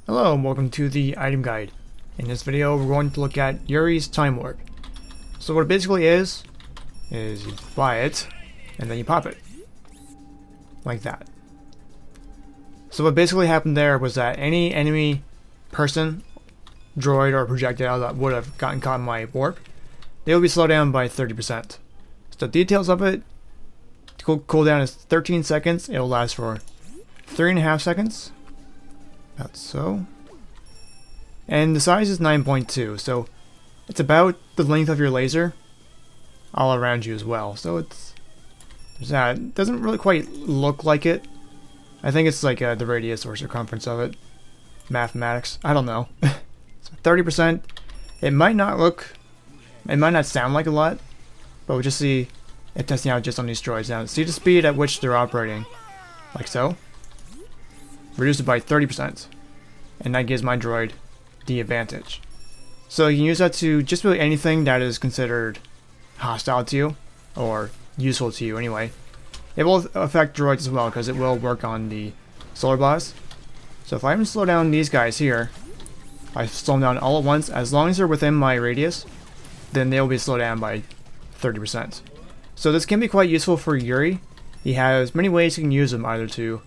Hello and welcome to the item guide. In this video we're going to look at Yuri's time warp. So what it basically is you buy it and then you pop it. Like that. So what basically happened there was that any enemy person, droid or projectile that would have gotten caught in my warp, they will be slowed down by 30%. So the details of it, cooldown is 13 seconds, it will last for 3.5 seconds. About so. And the size is 9.2, so it's about the length of your laser all around you as well. So there's that. It doesn't really quite look like it. I think it's like the radius or circumference of it. Mathematics. I don't know. So 30%. It might not sound like a lot, but we'll just see it testing out just on these droids. Now, see the speed at which they're operating. Like so. Reduce it by 30%, and that gives my droid the advantage. So you can use that to just really anything that is considered hostile to you, or useful to you anyway. It will affect droids as well, because it will work on the solar boss. So if I even slow down these guys here, I slow them down all at once, as long as they're within my radius, then they'll be slowed down by 30%. So this can be quite useful for Yuri. He has many ways you can use them, either to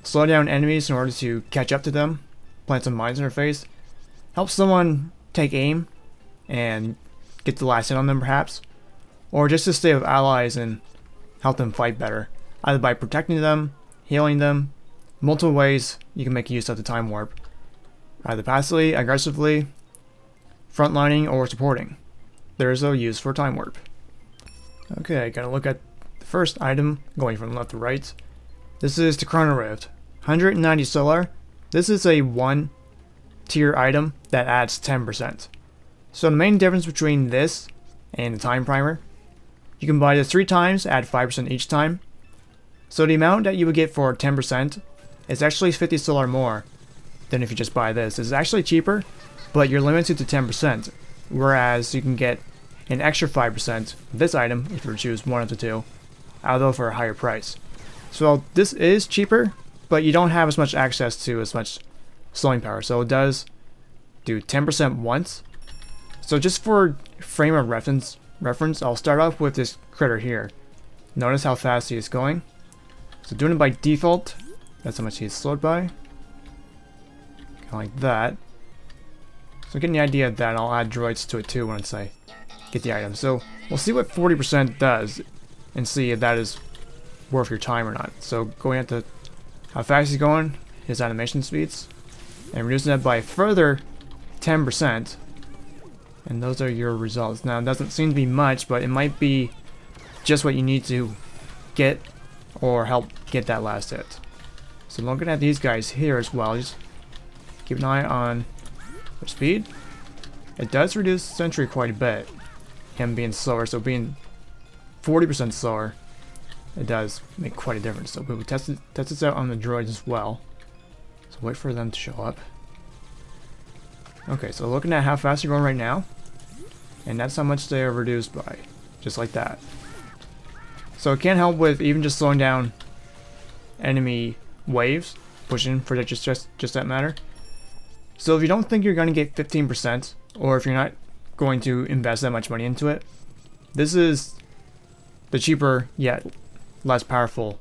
slow down enemies in order to catch up to them, plant some mines in their face, help someone take aim and get the last hit on them perhaps, or just to stay with allies and help them fight better, either by protecting them, healing them. Multiple ways you can make use of the time warp, either passively, aggressively, frontlining, or supporting. There is a use for time warp. Okay, gotta look at the first item, going from left to right. This is the Chrono Rift, 190 solar. This is a 1 tier item that adds 10%. So the main difference between this and the time primer, you can buy this 3 times, add 5% each time. So the amount that you would get for 10% is actually 50 solar more than if you just buy this. It's actually cheaper, but you're limited to 10%, whereas you can get an extra 5% this item if you choose one of the two, although for a higher price. So this is cheaper, but you don't have as much access to as much slowing power. So it does do 10% once. So just for frame of reference, I'll start off with this critter here. Notice how fast he is going. So doing it by default, that's how much he is slowed by. Kind of like that. So getting the idea of that, I'll add droids to it too once I get the item. So we'll see what 40% does and see if that is worth your time or not. So going into how fast he's going, his animation speeds, and reducing that by a further 10%, and those are your results. Now it doesn't seem to be much, but it might be just what you need to get or help get that last hit. So looking at these guys here as well, just keep an eye on their speed. It does reduce Sentry quite a bit, him being slower, so being 40% slower, it does make quite a difference. So we will test this out on the droids as well. So wait for them to show up. Okay, so looking at how fast you're going right now, and that's how much they are reduced by, just like that. So it can help with even just slowing down enemy waves, pushing for that just that matter. So if you don't think you're going to get 15%, or if you're not going to invest that much money into it, this is the cheaper yet less powerful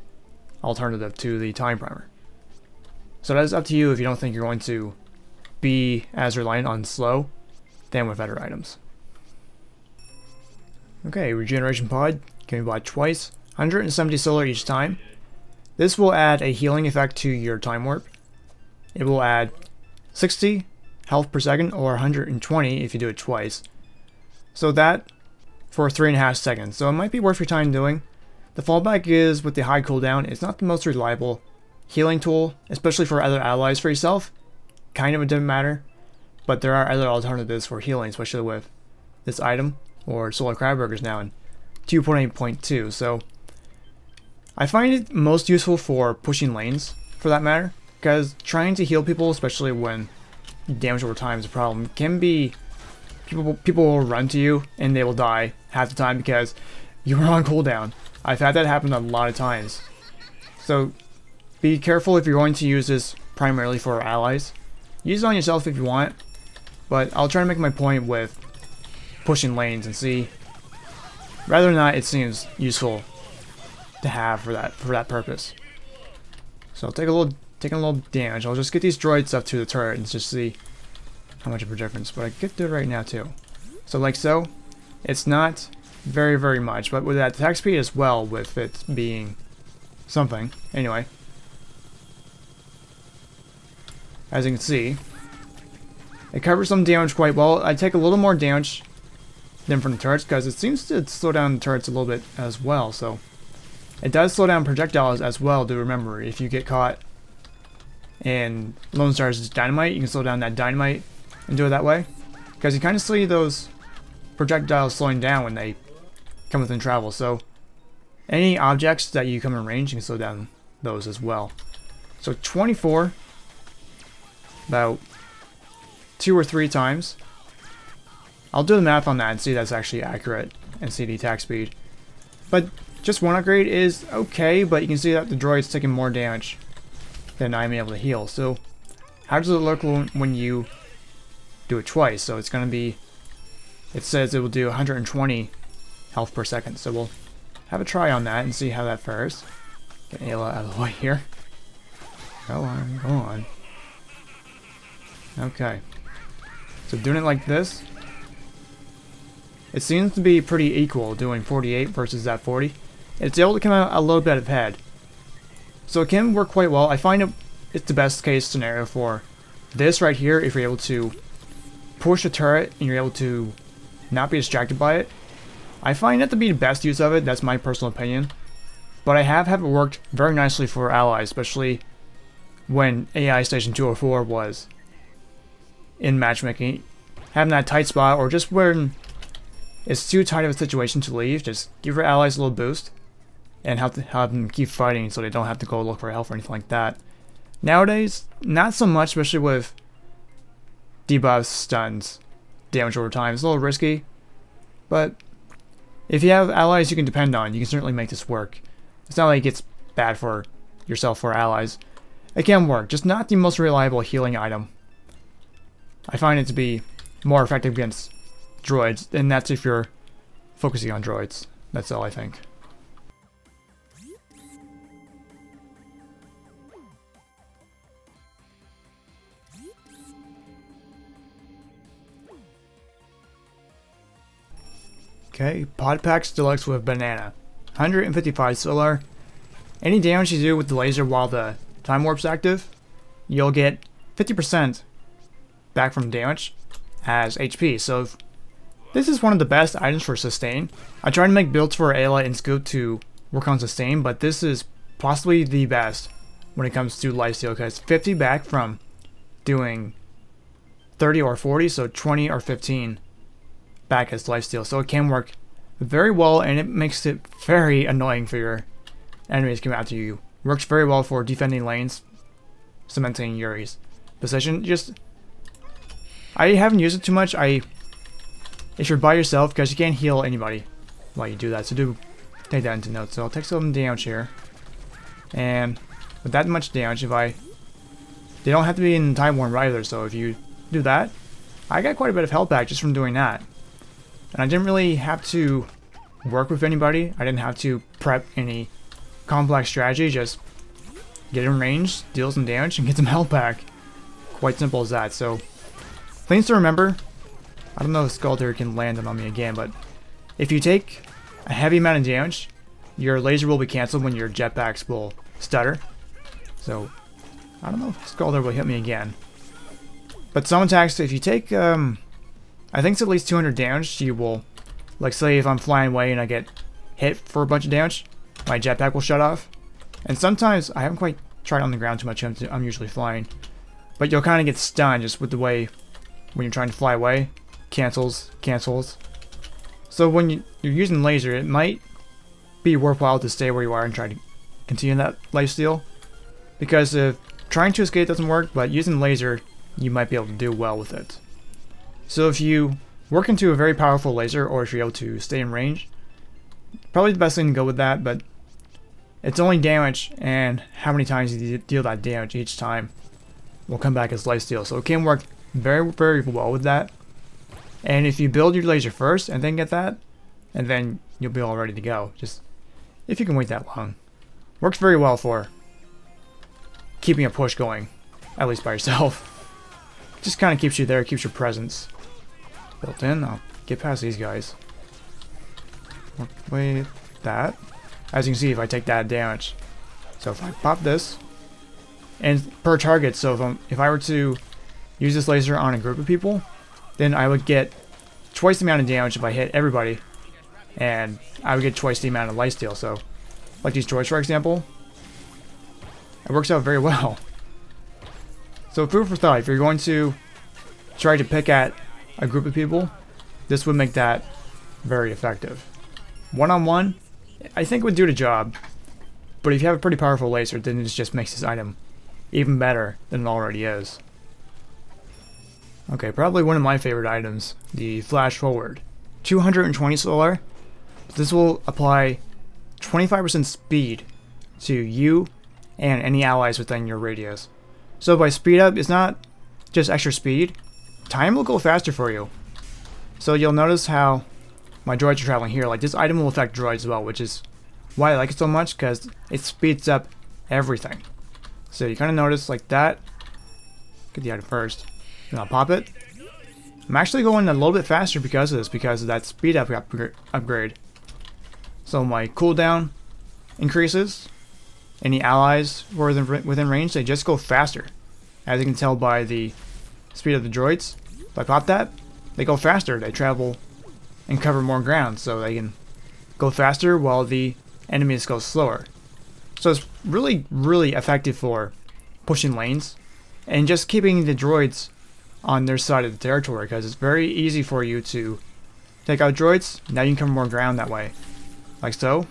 alternative to the time primer. So that is up to you if you don't think you're going to be as reliant on slow than with other items. Okay, regeneration pod can be bought twice, 170 solar each time. This will add a healing effect to your time warp. It will add 60 health per second, or 120 if you do it twice. So that for 3.5 seconds. So it might be worth your time doing. The fallback is with the high cooldown. It's not the most reliable healing tool, especially for other allies. For yourself, kind of a different matter, but there are other alternatives for healing, especially with this item or solar crab burgers now in 2.8.2. So I find it most useful for pushing lanes, for that matter, because trying to heal people, especially when damage over time is a problem, can be people will run to you and they will die half the time because you were on cooldown. I've had that happen a lot of times. So be careful if you're going to use this primarily for allies. use it on yourself if you want, but I'll try to make my point with pushing lanes and see. Rather than not, it seems useful to have for that purpose. So I'll taking a little damage. I'll just get these droids up to the turret and just see how much of a difference. But I could do it right now too. So like so, it's not very much, but with that attack speed as well, with it being something. Anyway, as you can see, it covers some damage quite well. I take a little more damage than from the turrets because it seems to slow down the turrets a little bit as well. So it does slow down projectiles as well. To remember, if you get caught in Lone Star's dynamite, you can slow down that dynamite and do it that way, because you kind of see those projectiles slowing down when they come within travel. So any objects that you come in range, you can slow down those as well. So 24, about 2 or 3 times. I'll do the math on that and see if that's actually accurate and see the attack speed. But just one upgrade is okay, but you can see that the droid's taking more damage than I'm able to heal. So how does it look when you do it twice? So it's going to be, it says it will do 120 health per second. So we'll have a try on that and see how that fares. Get Ayla out of the way here. Go on, go on. Okay. So doing it like this, it seems to be pretty equal, doing 48 versus that 40. It's able to come out a little bit ahead. So it can work quite well. I find it's the best case scenario for this right here, if you're able to push a turret and you're able to not be distracted by it. I find that to be the best use of it. That's my personal opinion. But I have had it worked very nicely for allies, especially when AI Station 204 was in matchmaking. Having that tight spot, or just when it's too tight of a situation to leave, just give your allies a little boost and have them keep fighting so they don't have to go look for health or anything like that. Nowadays, not so much, especially with debuffs, stuns, damage over time. It's a little risky, but if you have allies you can depend on, you can certainly make this work. It's not like it's bad for yourself or allies. It can work, just not the most reliable healing item. I find it to be more effective against droids, and that's if you're focusing on droids. That's all I think. Okay, Pod Packs Deluxe with Banana. 155 solar. Any damage you do with the laser while the Time Warp's active, you'll get 50% back from damage as HP. So this is one of the best items for sustain. I tried to make builds for Ayla and Scoop to work on sustain, but this is possibly the best when it comes to lifesteal, because 50 back from doing 30 or 40, so 20 or 15 back as lifesteal. So it can work very well, and it makes it very annoying for your enemies coming after you. Works very well for defending lanes, cementing Yuri's position. I haven't used it too much. If you're by yourself, because you can't heal anybody while you do that, so do take that into note. So I'll take some damage here, and with that much damage, they don't have to be in Time Warp either. So if you do that, I got quite a bit of health back just from doing that. And I didn't really have to work with anybody. I didn't have to prep any complex strategy. Just get in range, deal some damage, and get some health back. Quite simple as that. So things to remember. I don't know if Skulder can land them on me again, but if you take a heavy amount of damage, your laser will be cancelled when your jetpacks will stutter. So I don't know if Skulder will hit me again. But some attacks, if you take I think it's at least 200 damage, you will, like say if I'm flying away and I get hit for a bunch of damage, my jetpack will shut off. And sometimes, I haven't quite tried on the ground too much, I'm usually flying, but you'll kind of get stunned just with the way, when you're trying to fly away, cancels. So when you're using laser, it might be worthwhile to stay where you are and try to continue that lifesteal, because if trying to escape doesn't work, but using laser, you might be able to do well with it. So if you work into a very powerful laser, or if you're able to stay in range, probably the best thing to go with that, but it's only damage and how many times you deal that damage each time will come back as lifesteal. So it can work very, very well with that. And if you build your laser first and then get that, and then you'll be all ready to go. Just if you can wait that long. Works very well for keeping a push going, at least by yourself. Just kind of keeps you there, keeps your presence built in. I'll get past these guys. Wait, that. As you can see, if I take that damage. So if I pop this, and per target, so if I were to use this laser on a group of people, then I would get twice the amount of damage if I hit everybody, and I would get twice the amount of lifesteal. So, like these droids, for example, it works out very well. So food for thought, if you're going to try to pick at a group of people, this would make that very effective. One-on-one, I think would do the job, but if you have a pretty powerful laser, then it just makes this item even better than it already is. Okay, probably one of my favorite items, the flash forward. 220 solar. This will apply 25% speed to you and any allies within your radius. So by speed up, it's not just extra speed, time will go faster for you. So you'll notice how my droids are traveling here. Like, this item will affect droids as well, which is why I like it so much, because it speeds up everything. So you kind of notice like that. Get the item first. Then I'll pop it. I'm actually going a little bit faster because of this, because of that speed up upgrade. So my cooldown increases. Any allies who are within range, they just go faster. As you can tell by the speed of the droids. If I pop that, they go faster. They travel and cover more ground, so they can go faster while the enemies go slower. So it's really, really effective for pushing lanes and just keeping the droids on their side of the territory, because it's very easy for you to take out droids. Now you can cover more ground that way, like so.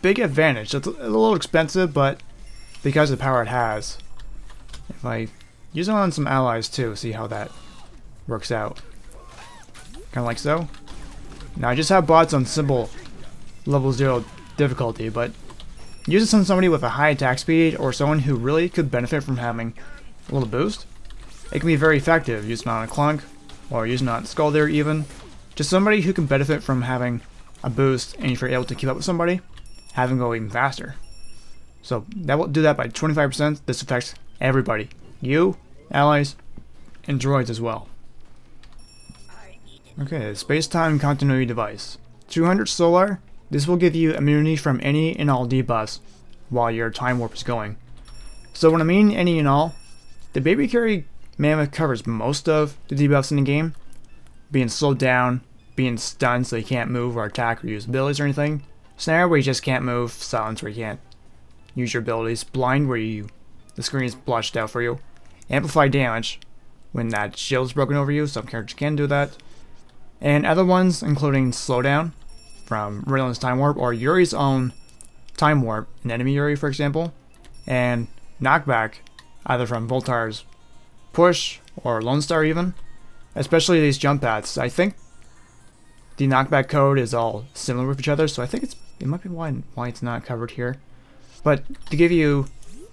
Big advantage. It's a little expensive, but because of the power it has. If I use it on some allies too, see how that works out. Kind of like so. Now I just have bots on simple level 0 difficulty, but use this on somebody with a high attack speed or someone who really could benefit from having a little boost. It can be very effective using it on a clunk or using it on Skull there even. Just somebody who can benefit from having a boost, and if you're able to keep up with somebody, have them go even faster. So that will do that by 25%. This affects everybody. You, allies, and droids as well. Okay, space-time continuity device. 200 solar. This will give you immunity from any and all debuffs while your time warp is going. So when I mean any and all, the baby carry mammoth covers most of the debuffs in the game. Being slowed down, being stunned so you can't move or attack or use abilities or anything. Snare where you just can't move, silence where you can't use your abilities, blind where the screen is blotched out for you, amplify damage when that shield is broken over you, some characters can do that, and other ones including slowdown from Relentless Time Warp or Yuri's own Time Warp, an enemy Yuri for example, and knockback either from Voltar's push or Lone Star even, especially these jump paths. I think the knockback code is all similar with each other, so I think it might be why it's not covered here. But to give you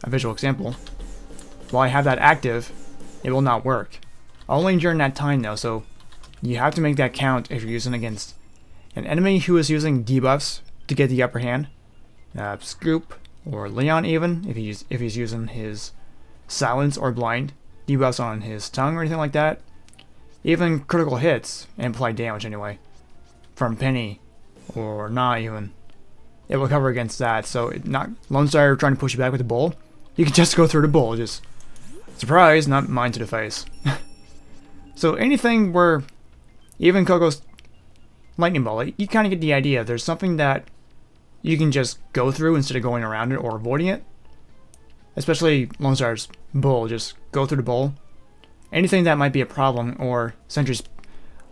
a visual example, while I have that active, it will not work. Only during that time though, so you have to make that count if you're using against an enemy who is using debuffs to get the upper hand. Scoop or Leon even, if he's using his silence or blind, debuffs on his tongue or anything like that. Even critical hits amplify damage anyway. From Penny or not even, it will cover against that. So not Lone Star trying to push you back with the bull, you can just go through the bull, just surprise, not mine to the face. So anything where even Coco's lightning bolt, you kind of get the idea. There's something that you can just go through instead of going around it or avoiding it. Especially Lone Star's bull, just go through the bull. Anything that might be a problem, or Sentry's,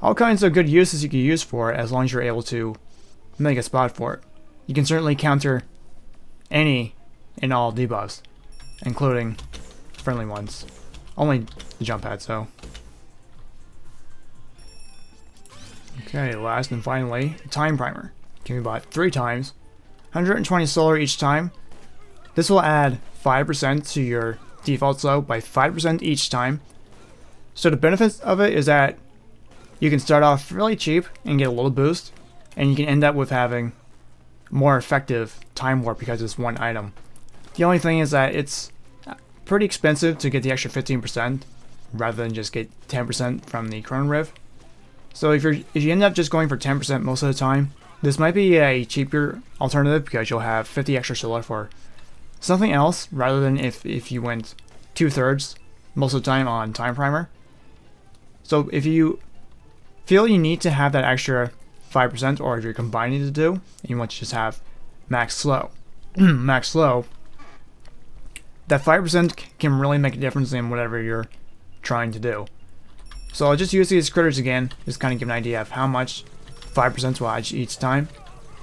all kinds of good uses you can use for it as long as you're able to make a spot for it. You can certainly counter any and all debuffs, including friendly ones. Only the jump pad, so. Okay, last and finally, time primer. Can be bought 3 times, 120 solar each time. This will add 5% to your default slow by 5% each time. So the benefits of it is that you can start off really cheap and get a little boost, and you can end up with having more effective time warp because it's one item. The only thing is that it's pretty expensive to get the extra 15% rather than just get 10% from the Chrono Riv. So if you end up just going for 10% most of the time, this might be a cheaper alternative because you'll have 50 extra solar for something else rather than if you went 2/3 most of the time on Time Primer. So if you feel you need to have that extra 5%, or if you're combining the two and you want to just have max slow, max slow, that 5% can really make a difference in whatever you're trying to do. So I'll just use these critters again, just kind of give an idea of how much 5% will add each time.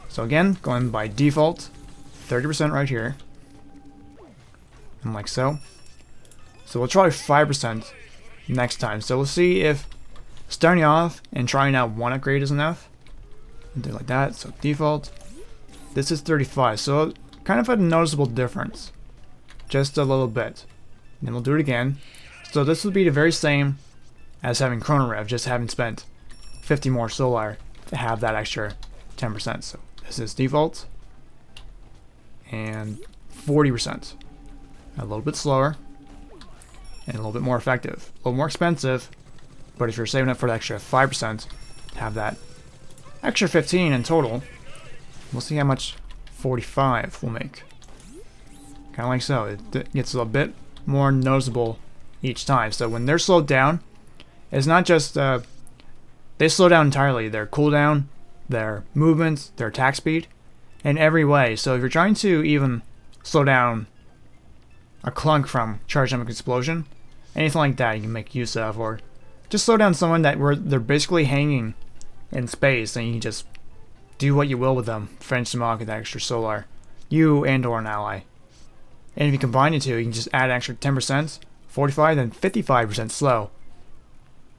So again, going by default, 30% right here, and like so. So we'll try 5% next time. So we'll see if starting off and trying out one upgrade is enough. And do like that. So default, this is 35, so kind of a noticeable difference, just a little bit. And then we'll do it again. So this would be the very same as having Chrono Rev, just having spent 50 more solar to have that extra 10%. So this is default, and 40%. A little bit slower, and a little bit more effective. A little more expensive, but if you're saving up for the extra 5%, have that extra 15 in total. We'll see how much 45 will make. Kind of like so. It gets a bit more noticeable each time. So when they're slowed down, it's not just they slow down entirely. Their cooldown, their movements, their attack speed, in every way. So if you're trying to even slow down a clunk from charge dynamic explosion, anything like that you can make use of, or just slow down someone where they're basically hanging in space and you can just do what you will with them, finish them off with extra solar, you and or an ally. And if you combine the two, you can just add an extra 10%, 45, then 55% slow.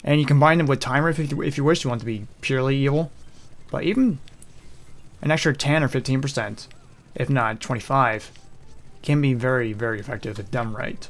And you combine them with timer if you wish you want to be purely evil. But even an extra 10 or 15%, if not 25, can be very, very effective if done right.